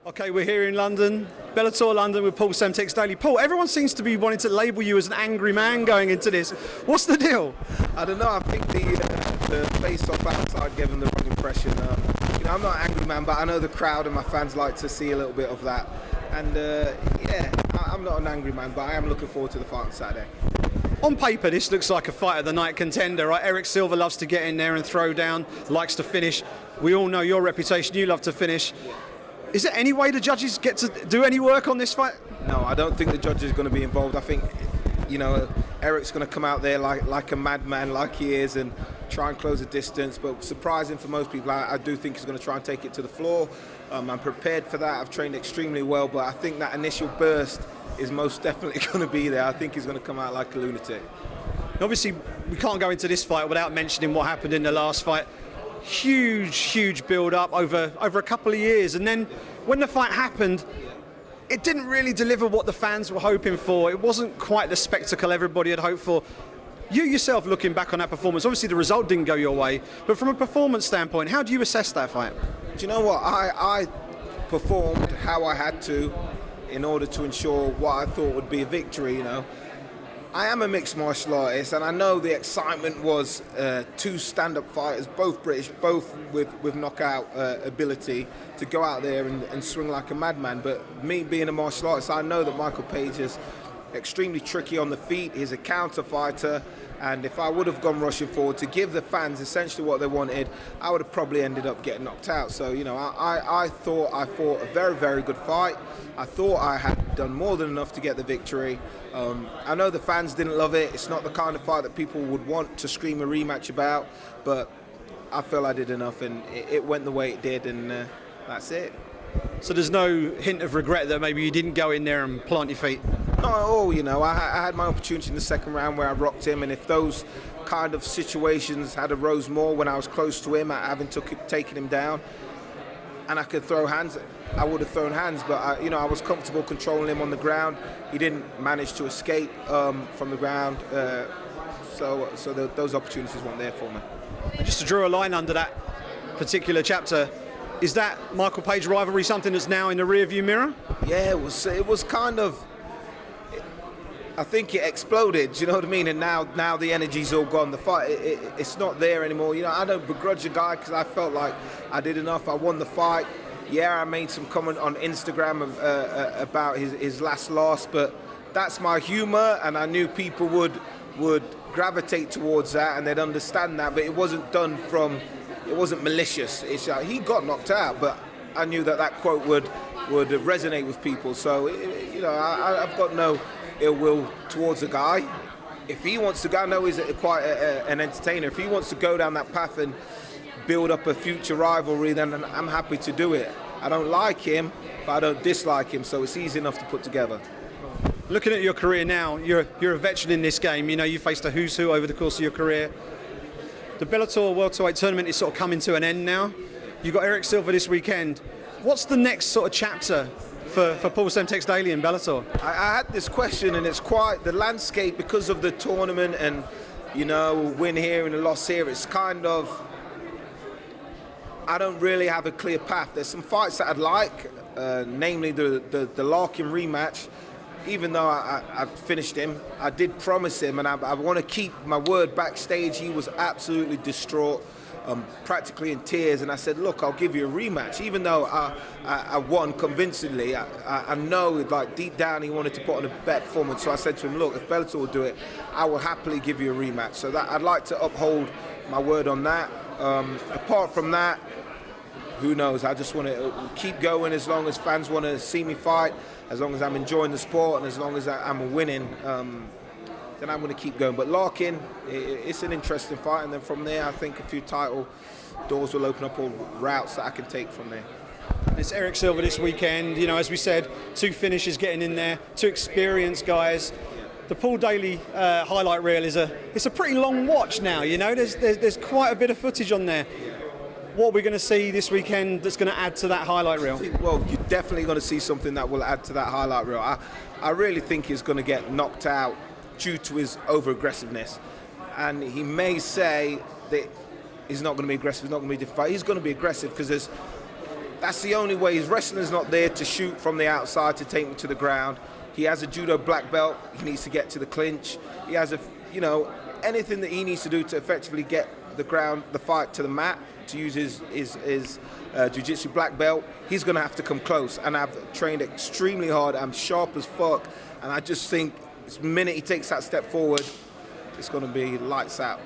Okay, we're here in London, Bellator London with Paul Semtex Daley. Paul, everyone seems to be wanting to label you as an angry man going into this. What's the deal? I don't know. I think the face-off outside gave him the wrong impression. I'm not an angry man, but I know the crowd and my fans like to see a little bit of that. And I'm not an angry man, but I am looking forward to the fight on Saturday. On paper, this looks like a fight of the night contender, right? Erick Silva loves to get in there and throw down, likes to finish. We all know your reputation. You love to finish. Is there any way the judges get to do any work on this fight? No, I don't think the judges are going to be involved. I think, Erick's going to come out there like a madman, like he is, and try and close the distance. But surprising for most people, I do think he's going to try and take it to the floor. I'm prepared for that. I've trained extremely well, but I think that initial burst is most definitely going to be there. I think he's going to come out like a lunatic. Obviously, we can't go into this fight without mentioning what happened in the last fight. Huge build-up over a couple of years, and then when the fight happened, it didn't really deliver what the fans were hoping for. It wasn't quite the spectacle everybody had hoped for. You yourself, looking back on that performance, obviously the result didn't go your way, but from a performance standpoint, how do you assess that fight? Do you know what? I performed how I had to in order to ensure what I thought would be a victory, I am a mixed martial artist, and I know the excitement was two stand-up fighters, both British, both with knockout ability, to go out there and swing like a madman. But me being a martial artist, I know that Michael Page is extremely tricky on the feet. He's a counter fighter, and if I would have gone rushing forward to give the fans essentially what they wanted, I would have probably ended up getting knocked out. So, I thought I fought a very, very good fight. I thought I had done more than enough to get the victory. I know the fans didn't love it. It's not the kind of fight that people would want to scream a rematch about, but I feel I did enough, and it went the way it did, and that's it. So there's no hint of regret that maybe you didn't go in there and plant your feet? Not at all, I had my opportunity in the second round where I rocked him, and if those kind of situations had arose more when I was close to him, having taken him down, and I could throw hands, I would have thrown hands, but I was comfortable controlling him on the ground. He didn't manage to escape from the ground, so those opportunities weren't there for me. And just to draw a line under that particular chapter, is that Michael Page rivalry something that's now in the rear-view mirror? Yeah, it was kind of. I think it exploded. Do you know what I mean? And now the energy's all gone. The fight, it's not there anymore. I don't begrudge a guy because I felt like I did enough. I won the fight. Yeah, I made some comment on Instagram about his last loss, but that's my humour, and I knew people would gravitate towards that and they'd understand that. But it wasn't done it wasn't malicious. It's he got knocked out, but I knew that quote would resonate with people. So I've got no ill will towards the guy. If he wants to go, I know he's quite an entertainer. If he wants to go down that path and build up a future rivalry, then I'm happy to do it. I don't like him, but I don't dislike him, so it's easy enough to put together. Looking at your career now, you're a veteran in this game. You faced a who's who over the course of your career. The Bellator welterweight tournament is sort of coming to an end now. You've got Erick Silva this weekend. What's the next sort of chapter for Paul Semtex Daley in Bellator? I had this question, and it's quite the landscape because of the tournament and win here and a loss here. It's kind of, I don't really have a clear path. There's some fights that I'd like, namely the Larkin rematch. Even though I finished him, I did promise him, and I want to keep my word. Backstage, he was absolutely distraught, practically in tears, and I said, look, I'll give you a rematch. Even though I won convincingly, I know like deep down he wanted to put on a better performance. So I said to him, look, if Bellator will do it, I will happily give you a rematch. So that I'd like to uphold my word on that. Apart from that, who knows? I just want to keep going as long as fans want to see me fight, as long as I'm enjoying the sport, and as long as I'm winning, then I'm going to keep going. But Larkin, it's an interesting fight, and then from there, I think a few title doors will open up, or routes that I can take from there. It's Erick Silva this weekend. As we said, two finishers getting in there, two experienced guys. The Paul Daley highlight reel it's a pretty long watch now. There's quite a bit of footage on there. What are we going to see this weekend that's going to add to that highlight reel? Well, you're definitely going to see something that will add to that highlight reel. I really think he's going to get knocked out due to his over-aggressiveness. And he may say that he's not going to be aggressive, he's not going to be difficult. He's going to be aggressive because That's the only way. His wrestling's not there to shoot from the outside to take me to the ground. He has a judo black belt. He needs to get to the clinch. He has anything that he needs to do to effectively get the fight to the mat, to use his jiu-jitsu black belt. He's going to have to come close, and I've trained extremely hard. I'm sharp as fuck, and I just think the minute he takes that step forward, it's going to be lights out.